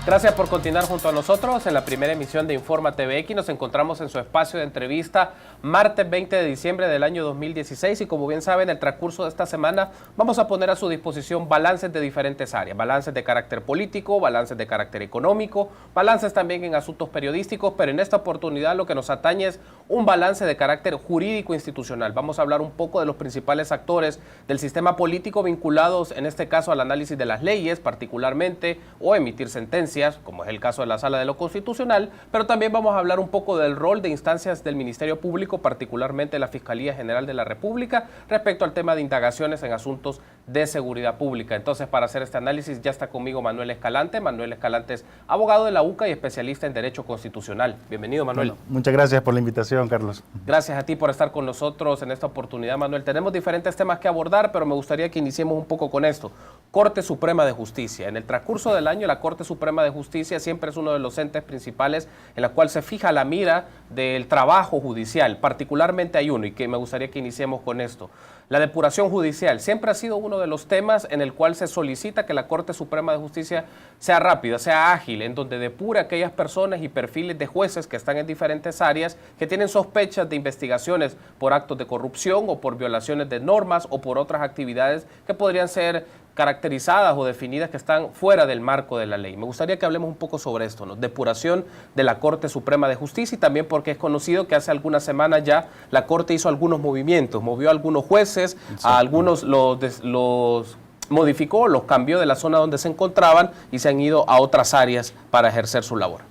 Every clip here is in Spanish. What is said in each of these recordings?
Gracias por continuar junto a nosotros en la primera emisión de Informa TVX. Nos encontramos en su espacio de entrevista martes 20 de diciembre del año 2016 y como bien saben, en el transcurso de esta semana vamos a poner a su disposición balances de diferentes áreas, balances de carácter político, balances de carácter económico, balances también en asuntos periodísticos, pero en esta oportunidad lo que nos atañe es un balance de carácter jurídico institucional. Vamos a hablar un poco de los principales actores del sistema político vinculados en este caso al análisis de las leyes particularmente o emitir sentencias, como es el caso de la Sala de lo Constitucional, pero también vamos a hablar un poco del rol de instancias del Ministerio Público, particularmente la Fiscalía General de la República, respecto al tema de indagaciones en asuntos de seguridad pública. Entonces, para hacer este análisis ya está conmigo Manuel Escalante. Manuel Escalante es abogado de la UCA y especialista en Derecho Constitucional. Bienvenido, Manuel. Bueno, muchas gracias por la invitación, Carlos. Gracias a ti por estar con nosotros en esta oportunidad, Manuel. Tenemos diferentes temas que abordar, pero me gustaría que iniciemos un poco con esto. Corte Suprema de Justicia. En el transcurso del año, la Corte Suprema de Justicia siempre es uno de los entes principales en la cual se fija la mira del trabajo judicial. Particularmente hay uno, y que me gustaría que iniciemos con esto. La depuración judicial siempre ha sido uno de los temas en el cual se solicita que la Corte Suprema de Justicia sea rápida, sea ágil, en donde depure a aquellas personas y perfiles de jueces que están en diferentes áreas, que tienen sospechas de investigaciones por actos de corrupción o por violaciones de normas o por otras actividades que podrían ser caracterizadas o definidas que están fuera del marco de la ley. Me gustaría que hablemos un poco sobre esto, ¿no? Depuración de la Corte Suprema de Justicia, y también porque es conocido que hace algunas semanas ya la Corte hizo algunos movimientos, movió a algunos jueces, a algunos los modificó, los cambió de la zona donde se encontraban y se han ido a otras áreas para ejercer su labor.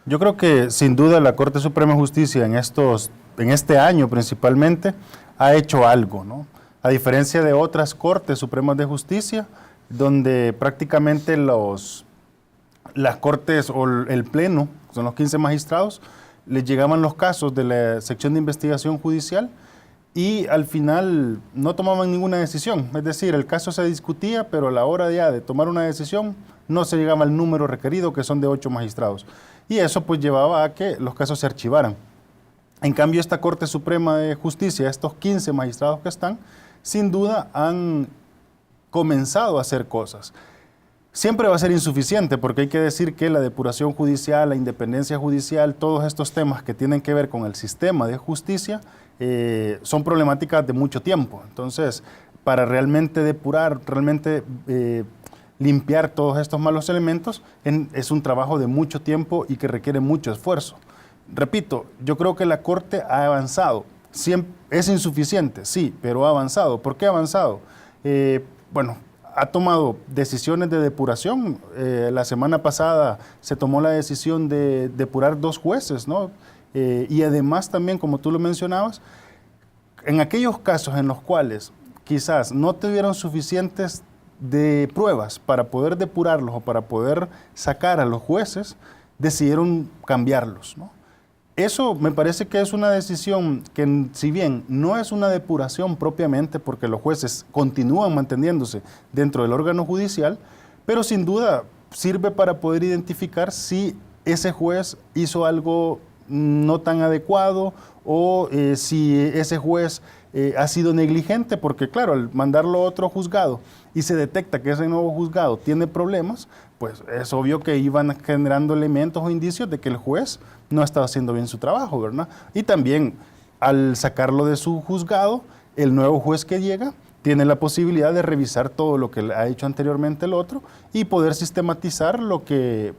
Yo creo que sin duda la Corte Suprema de Justicia en este año principalmente ha hecho algo, ¿no? A diferencia de otras Cortes Supremas de Justicia, donde prácticamente las Cortes o el Pleno, son los 15 magistrados, les llegaban los casos de la sección de investigación judicial y al final no tomaban ninguna decisión. Es decir, el caso se discutía, pero a la hora ya de tomar una decisión no se llegaba al número requerido, que son de 8 magistrados. Y eso pues llevaba a que los casos se archivaran. En cambio, esta Corte Suprema de Justicia, estos 15 magistrados que están, sin duda han comenzado a hacer cosas. Siempre va a ser insuficiente porque hay que decir que la depuración judicial, la independencia judicial, todos estos temas que tienen que ver con el sistema de justicia son problemáticas de mucho tiempo. Entonces, para realmente depurar, realmente limpiar todos estos malos elementos, es un trabajo de mucho tiempo y que requiere mucho esfuerzo. Repito, yo creo que la Corte ha avanzado. Es insuficiente, sí, pero ha avanzado. ¿Por qué ha avanzado? Bueno, ha tomado decisiones de depuración. La semana pasada se tomó la decisión de depurar 2 jueces, ¿no? Y además también, como tú lo mencionabas, en aquellos casos en los cuales quizás no tuvieron suficientes de pruebas para poder depurarlos o para poder sacar a los jueces, decidieron cambiarlos, ¿no? Eso me parece que es una decisión que, si bien no es una depuración propiamente, porque los jueces continúan manteniéndose dentro del órgano judicial, pero sin duda sirve para poder identificar si ese juez hizo algo no tan adecuado o si ese juez ha sido negligente, porque claro, al mandarlo a otro juzgado y se detecta que ese nuevo juzgado tiene problemas, pues es obvio que iban generando elementos o indicios de que el juez no estaba haciendo bien su trabajo, ¿verdad? Y también al sacarlo de su juzgado, el nuevo juez que llega tiene la posibilidad de revisar todo lo que ha hecho anteriormente el otro y poder sistematizar lo que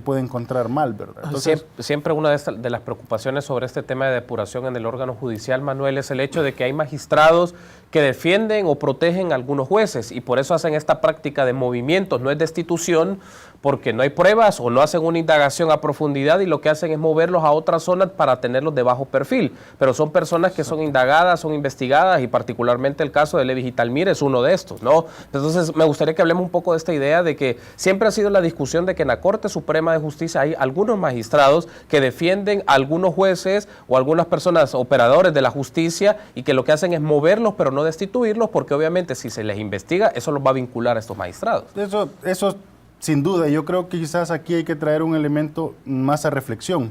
puede encontrar mal, ¿verdad? Entonces, siempre una de las preocupaciones sobre este tema de depuración en el órgano judicial, Manuel, es el hecho de que hay magistrados que defienden o protegen a algunos jueces y por eso hacen esta práctica de movimientos, no es destitución, porque no hay pruebas o no hacen una indagación a profundidad y lo que hacen es moverlos a otras zonas para tenerlos de bajo perfil, pero son personas que son indagadas, son investigadas y particularmente el caso de Levi Gitalmir es uno de estos, ¿no? Entonces me gustaría que hablemos un poco de esta idea de que siempre ha sido la discusión de que en la Corte Suprema de Justicia hay algunos magistrados que defienden a algunos jueces o algunas personas operadores de la justicia y que lo que hacen es moverlos pero no destituirlos porque obviamente si se les investiga eso los va a vincular a estos magistrados. Eso sin duda, yo creo que quizás aquí hay que traer un elemento más a reflexión,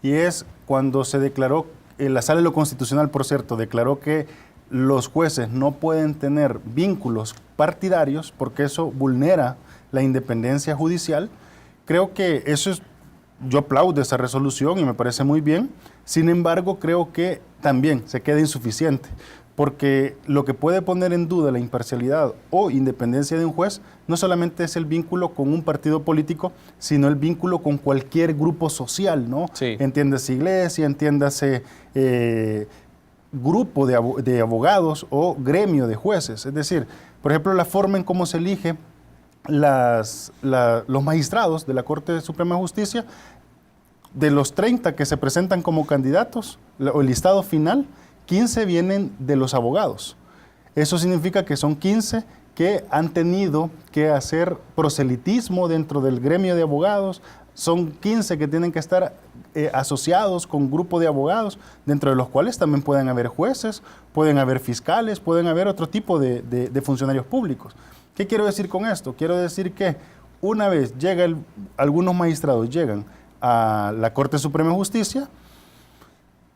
y es cuando se declaró, la Sala de lo Constitucional, por cierto, declaró que los jueces no pueden tener vínculos partidarios porque eso vulnera la independencia judicial. creo que eso es, yo aplaudo esa resolución y me parece muy bien. Sin embargo, creo que también se queda insuficiente, porque lo que puede poner en duda la imparcialidad o independencia de un juez no solamente es el vínculo con un partido político, sino el vínculo con cualquier grupo social, ¿no? Sí. Entiéndase iglesia, entiéndase grupo de abogados o gremio de jueces. Es decir, por ejemplo, la forma en cómo se elige los magistrados de la Corte Suprema de Justicia, de los 30 que se presentan como candidatos, o el listado final, 15 vienen de los abogados. Eso significa que son 15 que han tenido que hacer proselitismo dentro del gremio de abogados, son 15 que tienen que estar asociados con un grupo de abogados, dentro de los cuales también pueden haber jueces, pueden haber fiscales, pueden haber otro tipo de funcionarios públicos. ¿Qué quiero decir con esto? Quiero decir que una vez algunos magistrados llegan a la Corte Suprema de Justicia,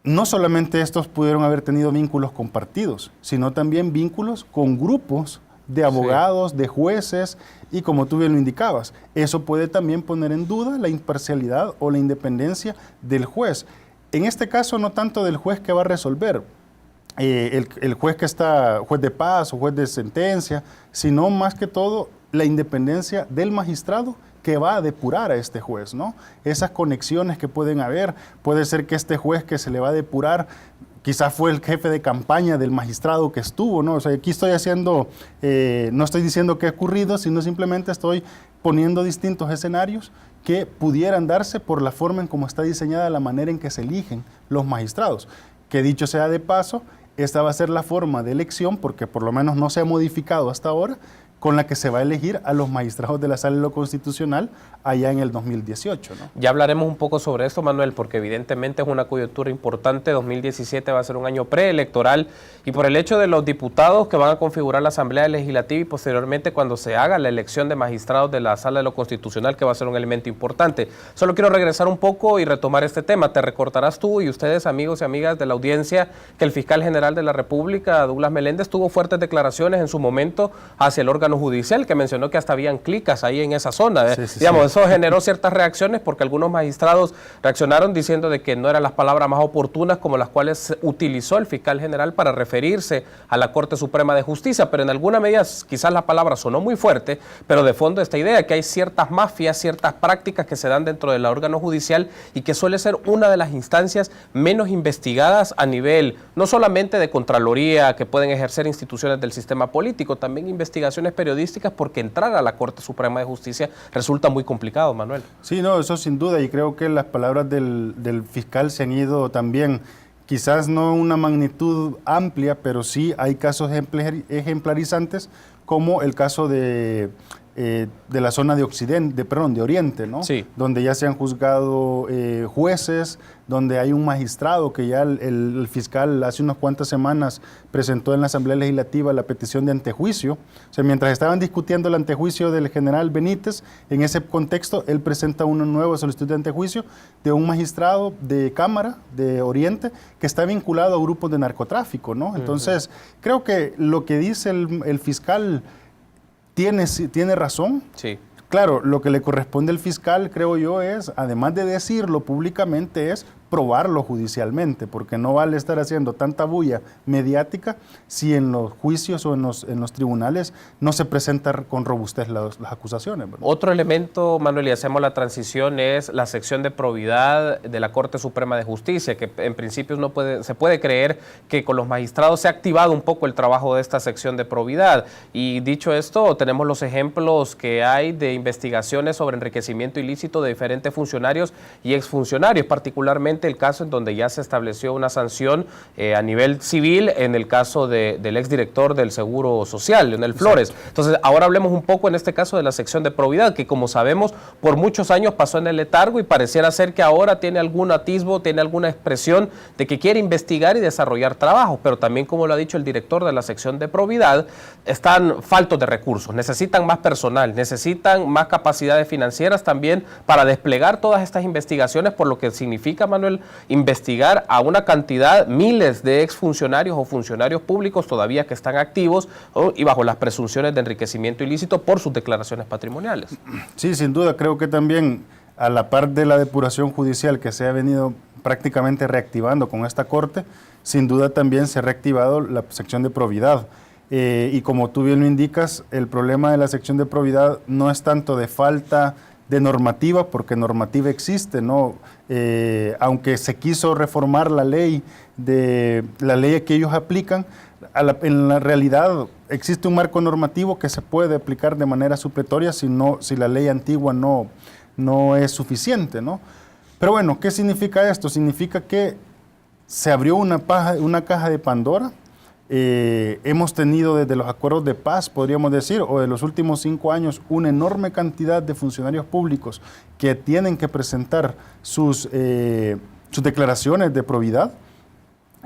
no solamente estos pudieron haber tenido vínculos con partidos, sino también vínculos con grupos de abogados, sí, de jueces, y como tú bien lo indicabas, eso puede también poner en duda la imparcialidad o la independencia del juez. En este caso, no tanto del juez que va a resolver, el juez que está, juez de paz o juez de sentencia, sino más que todo la independencia del magistrado que va a depurar a este juez, ¿no? Esas conexiones que pueden haber, puede ser que este juez que se le va a depurar quizás fue el jefe de campaña del magistrado que estuvo, ¿no? O sea, aquí estoy haciendo, no estoy diciendo que ha ocurrido, sino simplemente estoy poniendo distintos escenarios que pudieran darse por la forma en cómo está diseñada la manera en que se eligen los magistrados. Que dicho sea de paso, esta va a ser la forma de elección, porque por lo menos no se ha modificado hasta ahora, con la que se va a elegir a los magistrados de la Sala de lo Constitucional allá en el 2018, ¿no? Ya hablaremos un poco sobre esto, Manuel, porque evidentemente es una coyuntura importante. 2017 va a ser un año preelectoral, y por el hecho de los diputados que van a configurar la Asamblea Legislativa y posteriormente cuando se haga la elección de magistrados de la Sala de lo Constitucional, que va a ser un elemento importante. Solo quiero regresar un poco y retomar este tema. Te recordarás tú y ustedes, amigos y amigas de la audiencia, que el fiscal general de la República, Douglas Meléndez, tuvo fuertes declaraciones en su momento hacia el órgano judicial, que mencionó que hasta habían clicas ahí en esa zona. Sí, sí, digamos, sí. Eso generó ciertas reacciones porque algunos magistrados reaccionaron diciendo de que no eran las palabras más oportunas como las cuales utilizó el fiscal general para referirse a la Corte Suprema de Justicia, pero en alguna medida quizás la palabra sonó muy fuerte, pero de fondo esta idea que hay ciertas mafias, ciertas prácticas que se dan dentro del órgano judicial y que suele ser una de las instancias menos investigadas a nivel no solamente de Contraloría que pueden ejercer instituciones del sistema político, también investigaciones periodísticas, porque entrar a la Corte Suprema de Justicia resulta muy complicado, Manuel. Sí, no, eso sin duda, y creo que las palabras del fiscal se han ido también, quizás no una magnitud amplia, pero sí hay casos ejemplarizantes, como el caso de la zona de de Oriente, ¿no? Sí. Donde ya se han juzgado jueces, donde hay un magistrado que ya el fiscal hace unas cuantas semanas presentó en la Asamblea Legislativa la petición de antejuicio. O sea, mientras estaban discutiendo el antejuicio del general Benítez, en ese contexto él presenta una nueva solicitud de antejuicio de un magistrado de Cámara de Oriente que está vinculado a grupos de narcotráfico, ¿no? Entonces, creo que lo que dice el fiscal tiene razón. Sí. Claro, lo que le corresponde al fiscal, creo yo, es, además de decirlo públicamente, es probarlo judicialmente, porque no vale estar haciendo tanta bulla mediática si en los juicios o en los tribunales no se presentan con robustez las acusaciones, ¿verdad? Otro elemento, Manuel, y hacemos la transición, es la sección de probidad de la Corte Suprema de Justicia, que en principio se puede creer que con los magistrados se ha activado un poco el trabajo de esta sección de probidad. Y dicho esto, tenemos los ejemplos que hay de investigaciones sobre enriquecimiento ilícito de diferentes funcionarios y exfuncionarios, particularmente el caso en donde ya se estableció una sanción a nivel civil en el caso del exdirector del Seguro Social, Leonel Flores. Exacto. Entonces, ahora hablemos un poco en este caso de la sección de probidad, que como sabemos, por muchos años pasó en el letargo y pareciera ser que ahora tiene algún atisbo, tiene alguna expresión de que quiere investigar y desarrollar trabajos, pero también, como lo ha dicho el director de la sección de probidad, están faltos de recursos, necesitan más personal, necesitan más capacidades financieras también para desplegar todas estas investigaciones, por lo que significa, Manuel, Manuel, investigar a una cantidad, miles de exfuncionarios o funcionarios públicos todavía que están activos y bajo las presunciones de enriquecimiento ilícito por sus declaraciones patrimoniales. Sí, sin duda, creo que también a la par de la depuración judicial que se ha venido prácticamente reactivando con esta Corte, sin duda también se ha reactivado la sección de probidad. Y como tú bien lo indicas, el problema de la sección de probidad no es tanto de falta de normativa, porque normativa existe, ¿no? Aunque se quiso reformar la ley que ellos aplican, en la realidad existe un marco normativo que se puede aplicar de manera supletoria si la ley antigua no es suficiente, ¿no? Pero bueno, ¿qué significa esto? Significa que se abrió una caja de Pandora. Hemos tenido desde los acuerdos de paz, podríamos decir, o de los últimos 5 años, una enorme cantidad de funcionarios públicos que tienen que presentar sus declaraciones de probidad,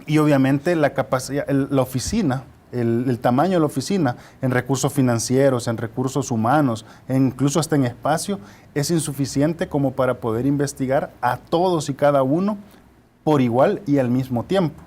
y obviamente la capacidad, la oficina, el tamaño de la oficina en recursos financieros, en recursos humanos, incluso hasta en espacio, es insuficiente como para poder investigar a todos y cada uno por igual y al mismo tiempo.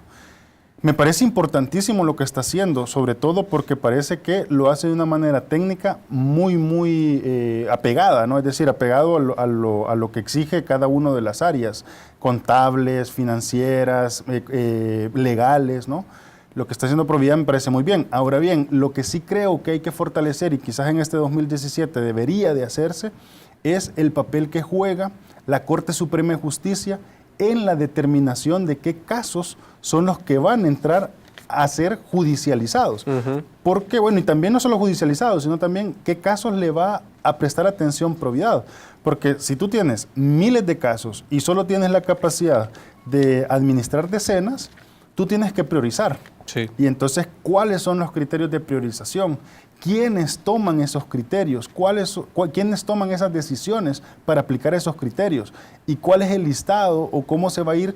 Me parece importantísimo lo que está haciendo, sobre todo porque parece que lo hace de una manera técnica muy apegada, ¿no? Es decir, apegado a lo que exige cada una de las áreas, contables, financieras, legales, ¿no? Lo que está haciendo Probidad me parece muy bien. Ahora bien, lo que sí creo que hay que fortalecer, y quizás en este 2017 debería de hacerse, es el papel que juega la Corte Suprema de Justicia en la determinación de qué casos son los que van a entrar a ser judicializados. Porque, bueno, y también no solo judicializados, sino también qué casos le va a prestar atención Probidad. Porque si tú tienes miles de casos y solo tienes la capacidad de administrar decenas, tú tienes que priorizar. Sí. Y entonces, ¿cuáles son los criterios de priorización? ¿Quiénes toman esos criterios? ¿Quiénes toman esas decisiones para aplicar esos criterios? ¿Y cuál es el listado o cómo se va a ir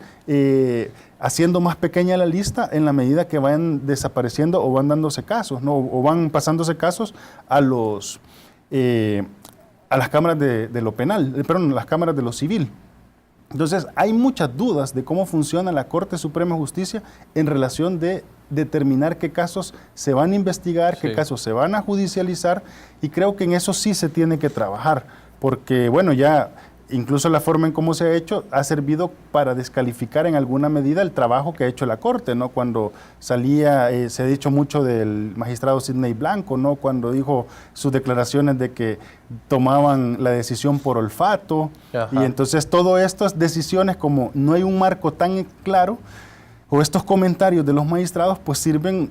haciendo más pequeña la lista en la medida que vayan desapareciendo o van dándose casos, ¿no? O van pasándose casos a las cámaras de lo penal, perdón, las cámaras de lo civil? Entonces, hay muchas dudas de cómo funciona la Corte Suprema de Justicia en relación de determinar qué casos se van a investigar, qué casos se van a judicializar, y creo que en eso sí se tiene que trabajar, porque, bueno, ya incluso la forma en cómo se ha hecho ha servido para descalificar en alguna medida el trabajo que ha hecho la Corte, ¿no? Cuando salía, se ha dicho mucho del magistrado Sidney Blanco, ¿no? Cuando dijo sus declaraciones de que tomaban la decisión por olfato. Ajá. Y entonces todas estas decisiones, como no hay un marco tan claro, o estos comentarios de los magistrados, pues sirven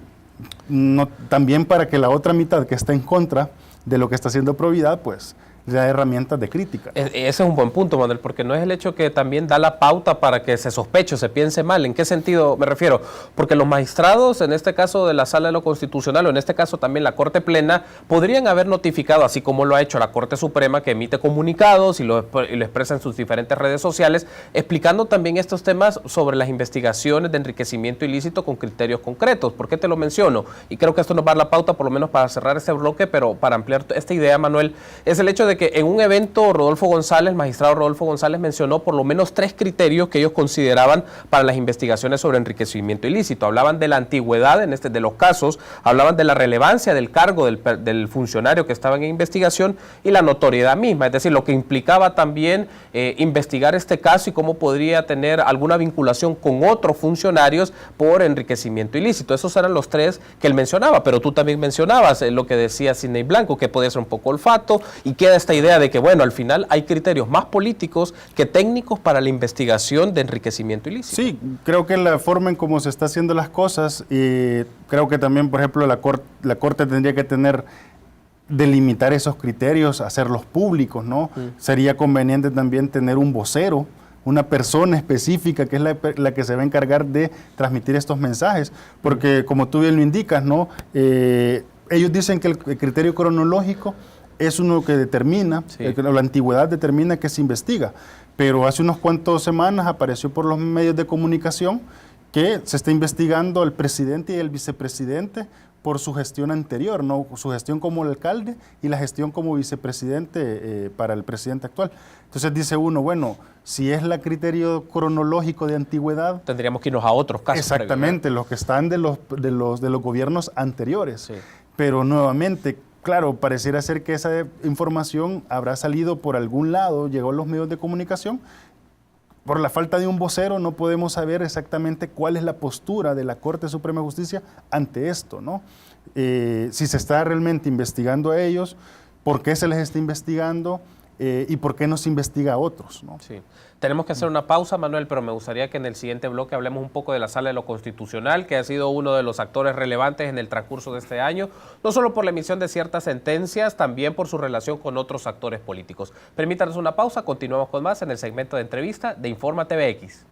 también para que la otra mitad que está en contra de lo que está haciendo Probidad, pues le da herramientas de crítica. Ese es un buen punto, Manuel, porque no es el hecho que también da la pauta para que se sospeche, se piense mal. ¿En qué sentido me refiero? Porque los magistrados, en este caso de la Sala de lo Constitucional, o en este caso también la Corte Plena, podrían haber notificado, así como lo ha hecho la Corte Suprema, que emite comunicados y lo expresa en sus diferentes redes sociales, explicando también estos temas sobre las investigaciones de enriquecimiento ilícito con criterios concretos. ¿Por qué te lo menciono? Y creo que esto nos va a dar la pauta, por lo menos para cerrar este bloque, pero para ampliar esta idea, Manuel, es el hecho de que en un evento el magistrado Rodolfo González mencionó por lo menos 3 criterios que ellos consideraban para las investigaciones sobre enriquecimiento ilícito. Hablaban de la antigüedad de los casos, hablaban de la relevancia del cargo del funcionario que estaba en investigación y la notoriedad misma, es decir, lo que implicaba también investigar este caso y cómo podría tener alguna vinculación con otros funcionarios por enriquecimiento ilícito. Esos eran los 3 que él mencionaba, pero tú también mencionabas lo que decía Sidney Blanco, que podía ser un poco olfato, y queda esta idea de que, bueno, al final hay criterios más políticos que técnicos para la investigación de enriquecimiento ilícito. Sí, creo que la forma en cómo se está haciendo las cosas, creo que también, por ejemplo, la Corte tendría que delimitar esos criterios, hacerlos públicos, ¿no? Sería conveniente también tener un vocero, una persona específica que es la que se va a encargar de transmitir estos mensajes, porque como tú bien lo indicas, ¿no? Ellos dicen que el criterio cronológico es uno que determina, la antigüedad determina que se investiga, pero hace unos cuantos semanas apareció por los medios de comunicación que se está investigando al presidente y el vicepresidente por su gestión anterior, ¿no? Su gestión como alcalde y la gestión como vicepresidente para el presidente actual. Entonces dice uno, bueno, si es el criterio cronológico de antigüedad, tendríamos que irnos a otros casos. Exactamente, los que están de los gobiernos anteriores. Sí. Pero nuevamente, claro, pareciera ser que esa información habrá salido por algún lado, llegó a los medios de comunicación. Por la falta de un vocero no podemos saber exactamente cuál es la postura de la Corte Suprema de Justicia ante esto, ¿no? Si se está realmente investigando a ellos, por qué se les está investigando y por qué no se investiga a otros, ¿no? Sí. Tenemos que hacer una pausa, Manuel, pero me gustaría que en el siguiente bloque hablemos un poco de la Sala de lo Constitucional, que ha sido uno de los actores relevantes en el transcurso de este año, no solo por la emisión de ciertas sentencias, también por su relación con otros actores políticos. Permítanos una pausa, continuamos con más en el segmento de entrevista de Informa TVX.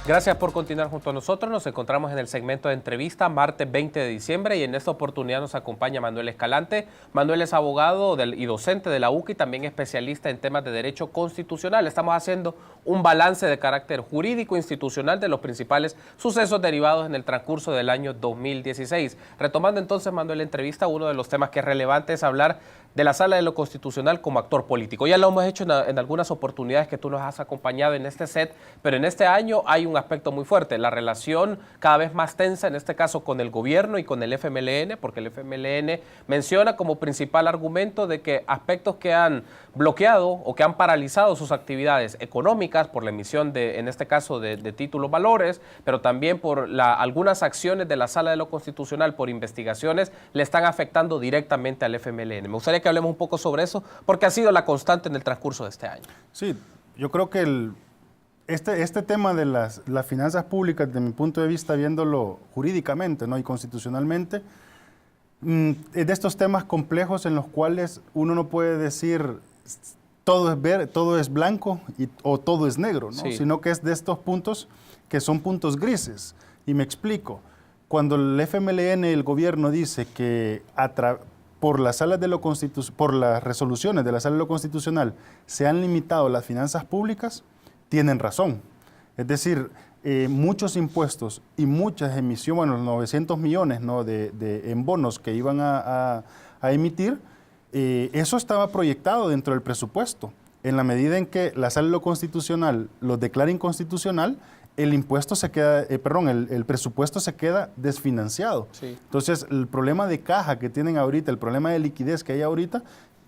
Gracias por continuar junto a nosotros. Nos encontramos en el segmento de entrevista, martes 20 de diciembre, y en esta oportunidad nos acompaña Manuel Escalante. Manuel es abogado y docente de la UCA y también especialista en temas de derecho constitucional. Estamos haciendo un balance de carácter jurídico institucional de los principales sucesos derivados en el transcurso del año 2016. Retomando entonces, Manuel, la entrevista, uno de los temas que es relevante es hablar de la Sala de lo Constitucional como actor político. Ya lo hemos hecho en algunas oportunidades que tú nos has acompañado en este set, pero en este año hay un aspecto muy fuerte, la relación cada vez más tensa, en este caso con el gobierno y con el FMLN, porque el FMLN menciona como principal argumento de que aspectos que han bloqueado o que han paralizado sus actividades económicas por la emisión de, en este caso, de títulos valores, pero también por algunas acciones de la Sala de lo Constitucional por investigaciones, le están afectando directamente al FMLN. Me gustaría que hablemos un poco sobre eso, porque ha sido la constante en el transcurso de este año. Sí, yo creo que este tema de las finanzas públicas, desde mi punto de vista, viéndolo jurídicamente, ¿no?, y constitucionalmente, es de estos temas complejos en los cuales uno no puede decir todo es blanco o todo es negro, ¿no? Sí. Sino que es de estos puntos que son puntos grises. Y me explico. Cuando el FMLN, el gobierno, dice que por las resoluciones de la Sala de lo Constitucional se han limitado las finanzas públicas, tienen razón. Es decir, muchos impuestos y muchas emisiones, bueno, 900 millones, ¿no?, en bonos que iban a emitir, eso estaba proyectado dentro del presupuesto. En la medida en que la Sala de lo Constitucional lo declara inconstitucional, el presupuesto se queda desfinanciado. Sí. Entonces, el problema de caja que tienen ahorita, el problema de liquidez que hay ahorita,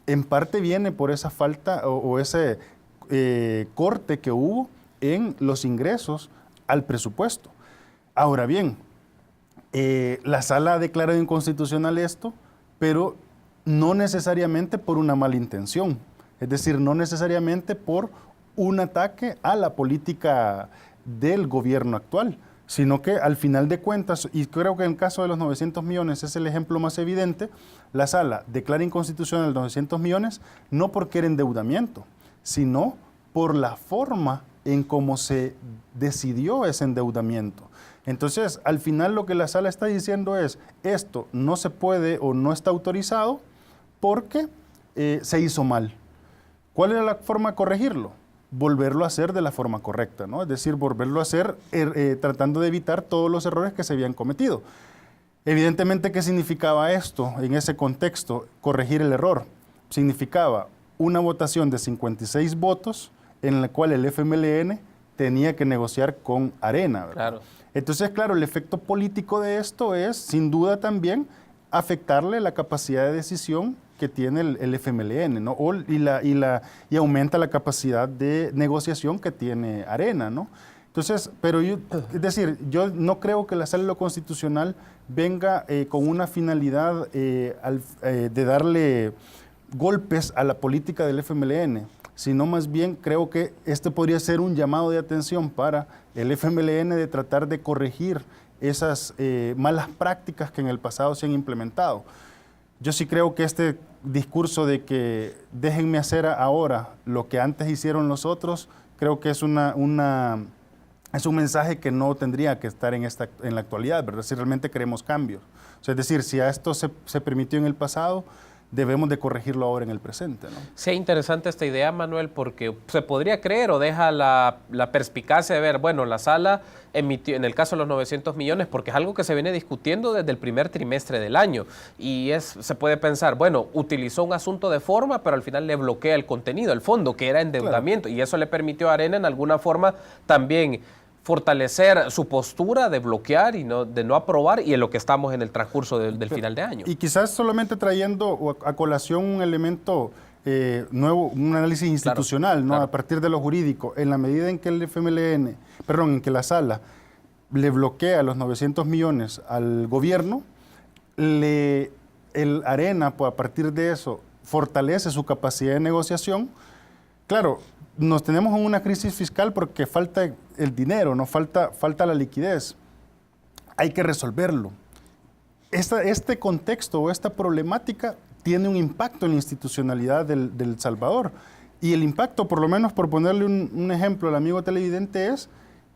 en parte viene por esa falta o ese corte que hubo en los ingresos al presupuesto. Ahora bien, la Sala ha declarado inconstitucional esto, pero no necesariamente por una mala intención, es decir, no necesariamente por un ataque a la política del gobierno actual, sino que al final de cuentas, y creo que en el caso de los 900 millones es el ejemplo más evidente, la Sala declara inconstitucional los 900 millones no porque era endeudamiento, sino por la forma en cómo se decidió ese endeudamiento. Entonces, al final lo que la Sala está diciendo es, esto no se puede o no está autorizado porque se hizo mal. ¿Cuál era la forma de corregirlo? Volverlo a hacer de la forma correcta, ¿no? Es decir, volverlo a hacer tratando de evitar todos los errores que se habían cometido. Evidentemente, ¿qué significaba esto en ese contexto? Corregir el error. Significaba una votación de 56 votos en la cual el FMLN tenía que negociar con Arena, ¿verdad? Claro. Entonces, claro, el efecto político de esto es, sin duda también, afectarle la capacidad de decisión que tiene el FMLN, ¿no? Y aumenta la capacidad de negociación que tiene Arena, ¿no? Entonces, es decir, yo no creo que la Sala de lo Constitucional venga con una finalidad de darle golpes a la política del FMLN, sino más bien creo que este podría ser un llamado de atención para el FMLN de tratar de corregir esas malas prácticas que en el pasado se han implementado. Yo sí creo que este discurso de que déjenme hacer ahora lo que antes hicieron los otros, creo que es un mensaje que no tendría que estar en la actualidad, ¿verdad? Si realmente queremos cambios. O sea, es decir, si a esto se permitió en el pasado, debemos de corregirlo ahora en el presente, ¿no? Sí, interesante esta idea, Manuel, porque se podría creer o deja la perspicacia de ver, bueno, la sala emitió, en el caso de los 900 millones, porque es algo que se viene discutiendo desde el primer trimestre del año, y se puede pensar, bueno, utilizó un asunto de forma, pero al final le bloquea el contenido, el fondo, que era endeudamiento, claro. Y eso le permitió a Arena en alguna forma también fortalecer su postura de bloquear y de no aprobar, y en lo que estamos en el transcurso del final de año. Y quizás solamente trayendo a colación un elemento nuevo, un análisis institucional, claro, ¿no? Claro. A partir de lo jurídico, en la medida en que en que la sala le bloquea los 900 millones al gobierno, el Arena, pues, a partir de eso, fortalece su capacidad de negociación. Claro, nos tenemos en una crisis fiscal porque falta el dinero, no falta la liquidez. Hay que resolverlo. Este contexto o esta problemática tiene un impacto en la institucionalidad del Salvador. Y el impacto, por lo menos por ponerle un ejemplo al amigo televidente, es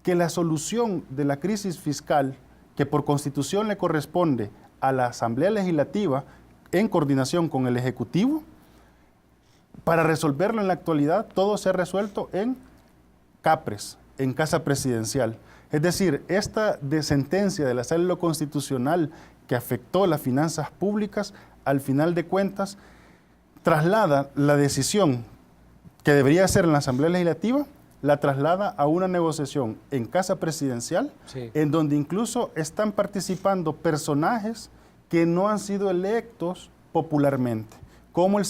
que la solución de la crisis fiscal, que por constitución le corresponde a la Asamblea Legislativa en coordinación con el Ejecutivo, para resolverlo en la actualidad, todo se ha resuelto en CAPRES, en Casa Presidencial. Es decir, esta sentencia de la Sala de lo Constitucional que afectó las finanzas públicas, al final de cuentas, traslada la decisión que debería ser en la Asamblea Legislativa, la traslada a una negociación en Casa Presidencial, sí, en donde incluso están participando personajes que no han sido electos popularmente, como el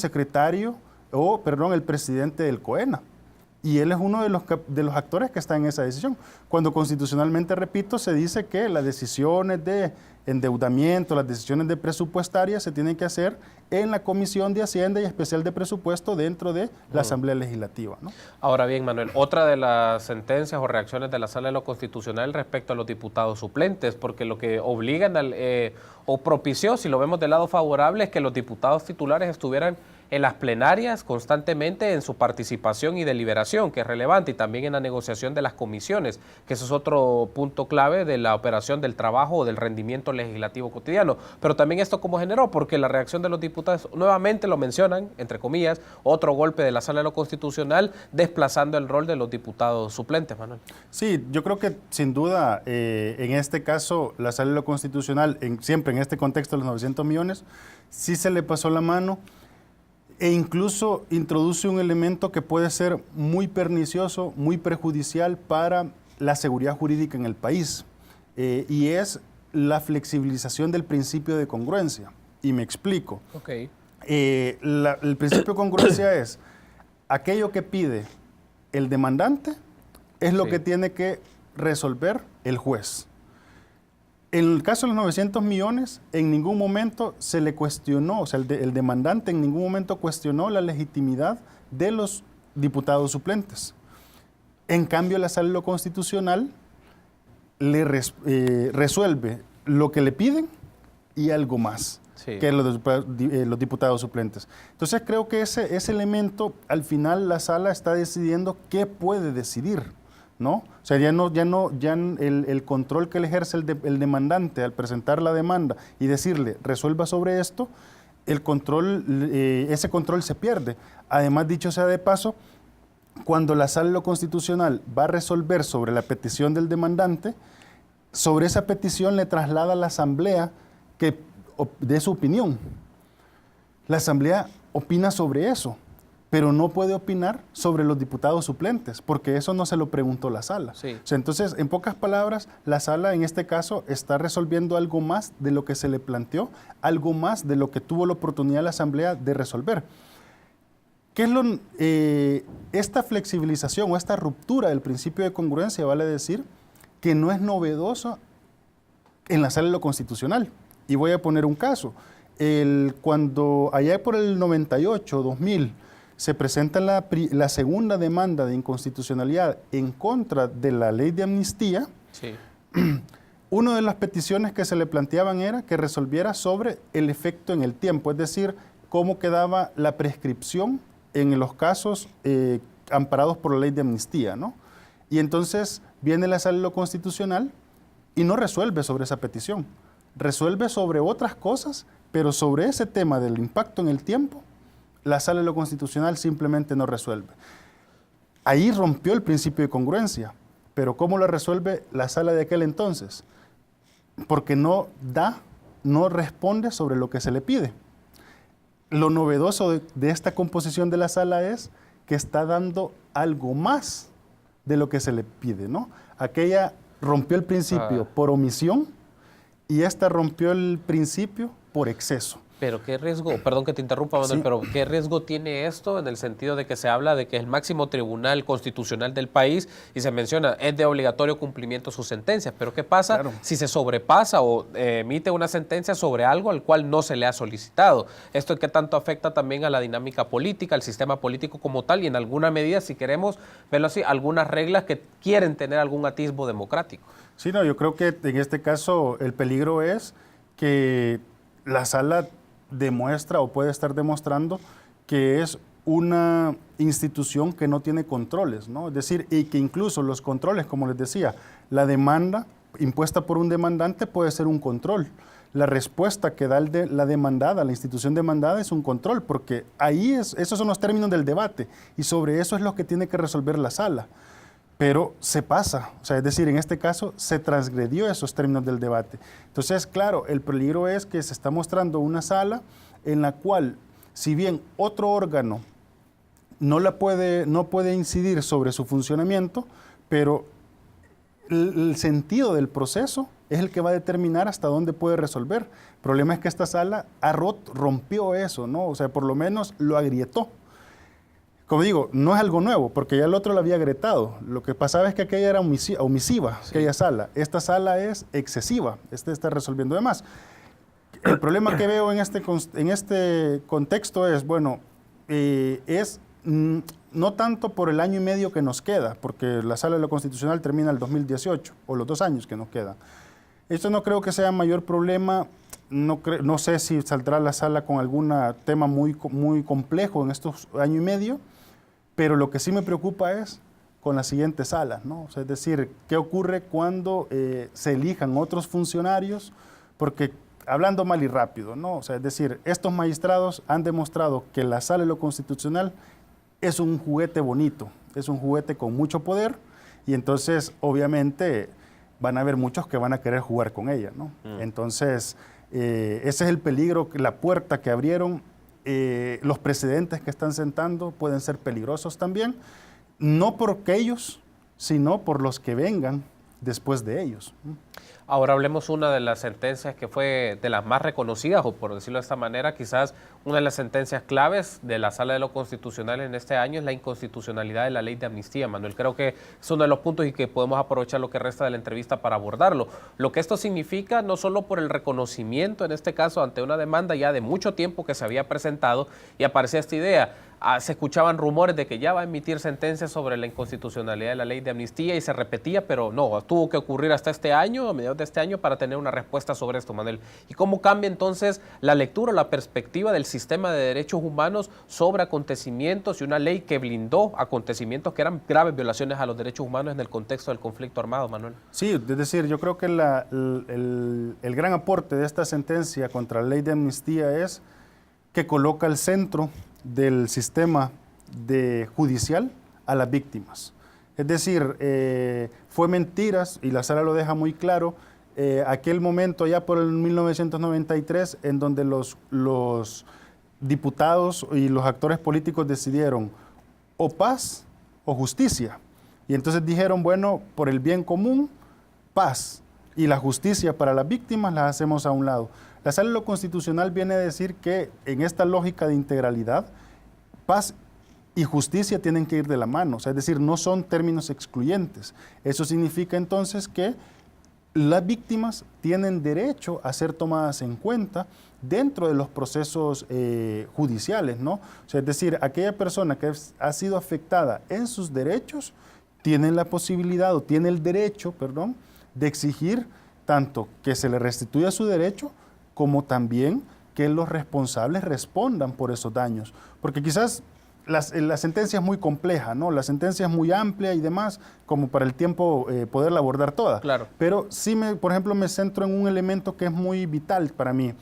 el presidente del COENA. Y él es uno de los actores que está en esa decisión. Cuando constitucionalmente, repito, se dice que las decisiones de endeudamiento, las decisiones de presupuestarias se tienen que hacer en la Comisión de Hacienda y Especial de Presupuesto dentro de la Asamblea Legislativa, ¿no? Ahora bien, Manuel, otra de las sentencias o reacciones de la Sala de lo Constitucional respecto a los diputados suplentes, porque lo que obligan o propició, si lo vemos del lado favorable, es que los diputados titulares estuvieran en las plenarias constantemente en su participación y deliberación, que es relevante, y también en la negociación de las comisiones, que ese es otro punto clave de la operación del trabajo o del rendimiento legislativo cotidiano. Pero también esto cómo generó, porque la reacción de los diputados, nuevamente lo mencionan, entre comillas, otro golpe de la Sala de lo Constitucional, desplazando el rol de los diputados suplentes, Manuel. Sí, yo creo que sin duda, en este caso, la Sala de lo Constitucional, siempre en este contexto de los 900 millones, sí se le pasó la mano, e incluso introduce un elemento que puede ser muy pernicioso, muy perjudicial para la seguridad jurídica en el país, y es la flexibilización del principio de congruencia. Y me explico. Okay. El principio de congruencia es aquello que pide el demandante es lo que tiene que resolver el juez. En el caso de los 900 millones, en ningún momento se le cuestionó, o sea, el demandante en ningún momento cuestionó la legitimidad de los diputados suplentes. En cambio, la Sala de lo Constitucional le resuelve lo que le piden y algo más, sí, que los diputados suplentes. Entonces, creo que ese elemento, al final, la Sala está decidiendo qué puede decidir, ¿no? O sea, ya el control que le ejerce el demandante al presentar la demanda y decirle, resuelva sobre esto, ese control se pierde. Además, dicho sea de paso, cuando la Sala de lo Constitucional va a resolver sobre la petición del demandante, sobre esa petición le traslada a la Asamblea que dé su opinión. La Asamblea opina sobre eso, pero no puede opinar sobre los diputados suplentes, porque eso no se lo preguntó la Sala. Sí. O sea, entonces, en pocas palabras, la Sala en este caso está resolviendo algo más de lo que se le planteó, algo más de lo que tuvo la oportunidad la Asamblea de resolver. ¿Qué es esta flexibilización o esta ruptura del principio de congruencia vale decir que no es novedosa en la Sala de lo Constitucional? Y voy a poner un caso. Cuando allá por el 98, 2000, se presenta la segunda demanda de inconstitucionalidad en contra de la ley de amnistía, sí, una de las peticiones que se le planteaban era que resolviera sobre el efecto en el tiempo, es decir, cómo quedaba la prescripción en los casos amparados por la ley de amnistía, ¿no? Y entonces viene la Sala de lo Constitucional y no resuelve sobre esa petición. resuelve sobre otras cosas, pero sobre ese tema del impacto en el tiempo, la Sala de lo Constitucional simplemente no resuelve. Ahí rompió el principio de congruencia, pero ¿cómo lo resuelve la Sala de aquel entonces? Porque no responde sobre lo que se le pide. Lo novedoso de esta composición de la Sala es que está dando algo más de lo que se le pide, ¿no? Aquella rompió el principio por omisión y esta rompió el principio por exceso. Pero qué riesgo, perdón que te interrumpa, Manuel, pero qué riesgo tiene esto en el sentido de que se habla de que el máximo tribunal constitucional del país, y se menciona, es de obligatorio cumplimiento sus sentencias, pero ¿qué pasa si se sobrepasa o emite una sentencia sobre algo al cual no se le ha solicitado? ¿Esto qué tanto afecta también a la dinámica política, al sistema político como tal, y en alguna medida, si queremos verlo así, algunas reglas que quieren tener algún atisbo democrático? Sí, no, yo creo que en este caso el peligro es que la Sala demuestra o puede estar demostrando que es una institución que no tiene controles, ¿no? Es decir, y que incluso los controles, como les decía, la demanda impuesta por un demandante puede ser un control. La respuesta que da la demandada, la institución demandada, es un control, porque ahí esos son los términos del debate y sobre eso es lo que tiene que resolver la Sala. Pero se pasa, o sea, es decir, en este caso se transgredió esos términos del debate. Entonces, claro, el peligro es que se está mostrando una sala en la cual, si bien otro órgano no puede incidir sobre su funcionamiento, pero el sentido del proceso es el que va a determinar hasta dónde puede resolver. El problema es que esta sala rompió eso, ¿no? O sea, por lo menos lo agrietó. Como digo, no es algo nuevo, porque ya el otro lo había agrietado. Lo que pasaba es que aquella era omisiva, aquella sala. Esta sala es excesiva, está resolviendo de más. El problema que veo en este contexto es, bueno, no tanto por el año y medio que nos queda, porque la Sala de lo Constitucional termina el 2018, o los 2 años que nos quedan. Esto no creo que sea mayor problema. No sé si saldrá la Sala con algún tema muy complejo en estos año y medio, pero lo que sí me preocupa es con las siguientes salas, ¿no? O sea, es decir, ¿qué ocurre cuando se elijan otros funcionarios? Porque, hablando mal y rápido, ¿no? O sea, es decir, estos magistrados han demostrado que la Sala de lo Constitucional es un juguete bonito, es un juguete con mucho poder, y entonces, obviamente, van a haber muchos que van a querer jugar con ella, ¿no? Entonces, ese es el peligro, la puerta que abrieron. Los precedentes que están sentando pueden ser peligrosos también, no por ellos, sino por los que vengan después de ellos. Ahora hablemos una de las sentencias que fue de las más reconocidas, o por decirlo de esta manera, quizás una de las sentencias claves de la Sala de lo Constitucional en este año es la inconstitucionalidad de la ley de amnistía, Manuel. Creo que es uno de los puntos y que podemos aprovechar lo que resta de la entrevista para abordarlo. Lo que esto significa, no solo por el reconocimiento, en este caso, ante una demanda ya de mucho tiempo que se había presentado y aparecía esta idea. Se escuchaban rumores de que ya va a emitir sentencias sobre la inconstitucionalidad de la ley de amnistía y se repetía, pero no, tuvo que ocurrir hasta este año, a mediados de este año, para tener una respuesta sobre esto, Manuel. ¿Y cómo cambia entonces la lectura o la perspectiva del sistema de derechos humanos sobre acontecimientos y una ley que blindó acontecimientos que eran graves violaciones a los derechos humanos en el contexto del conflicto armado, Manuel? Sí, es decir, yo creo que el gran aporte de esta sentencia contra la ley de amnistía es que coloca al centro del sistema judicial a las víctimas. Es decir, fue mentiras, y la Sala lo deja muy claro, aquel momento ya por el 1993 en donde los diputados y los actores políticos decidieron o paz o justicia. Y entonces dijeron, bueno, por el bien común, paz, y la justicia para las víctimas las hacemos a un lado. La Sala de lo Constitucional viene a decir que en esta lógica de integralidad, paz y justicia tienen que ir de la mano, o sea, es decir, no son términos excluyentes. Eso significa entonces que las víctimas tienen derecho a ser tomadas en cuenta dentro de los procesos judiciales, ¿no? O sea, es decir, aquella persona que ha sido afectada en sus derechos tiene la posibilidad o tiene el derecho, perdón, de exigir tanto que se le restituya su derecho como también que los responsables respondan por esos daños. Porque quizás la sentencia es muy compleja, ¿no? La sentencia es muy amplia y demás, como para el tiempo poderla abordar toda. Claro. Pero sí, por ejemplo, me centro en un elemento que es muy vital para mí.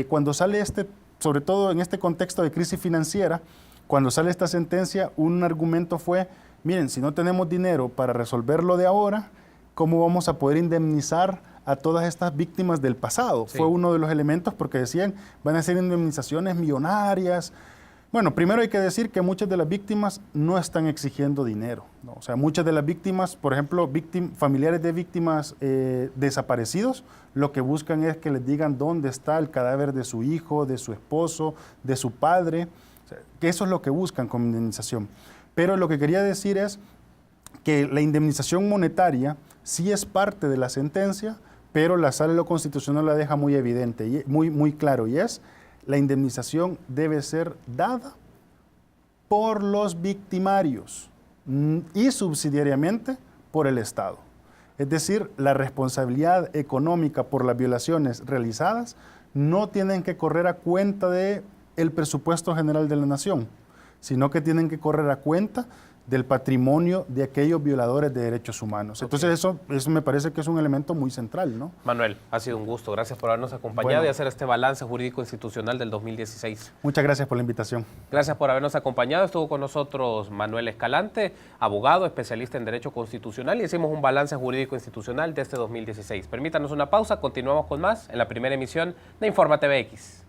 Cuando sale sobre todo en este contexto de crisis financiera, cuando sale esta sentencia, un argumento fue, miren, si no tenemos dinero para resolver lo de ahora, ¿cómo vamos a poder indemnizar a todas estas víctimas del pasado? Sí. Fue uno de los elementos porque decían, van a ser indemnizaciones millonarias. Bueno, primero hay que decir que muchas de las víctimas no están exigiendo dinero, ¿no? O sea, muchas de las víctimas, por ejemplo, familiares de víctimas desaparecidos, lo que buscan es que les digan dónde está el cadáver de su hijo, de su esposo, de su padre, o sea, que eso es lo que buscan con indemnización. Pero lo que quería decir es que la indemnización monetaria sí es parte de la sentencia, pero la Sala de lo Constitucional la deja muy evidente, y muy claro, y es: la indemnización debe ser dada por los victimarios y subsidiariamente por el Estado. Es decir, la responsabilidad económica por las violaciones realizadas no tienen que correr a cuenta del presupuesto general de la nación, sino que tienen que correr a cuenta del patrimonio de aquellos violadores de derechos humanos. Entonces eso me parece que es un elemento muy central, ¿no? Manuel, ha sido un gusto. Gracias por habernos acompañado y hacer este balance jurídico institucional del 2016. Muchas gracias por la invitación. Gracias por habernos acompañado. Estuvo con nosotros Manuel Escalante, abogado, especialista en Derecho Constitucional, y hicimos un balance jurídico institucional de este 2016. Permítanos una pausa, continuamos con más en la primera emisión de Infórmate BX.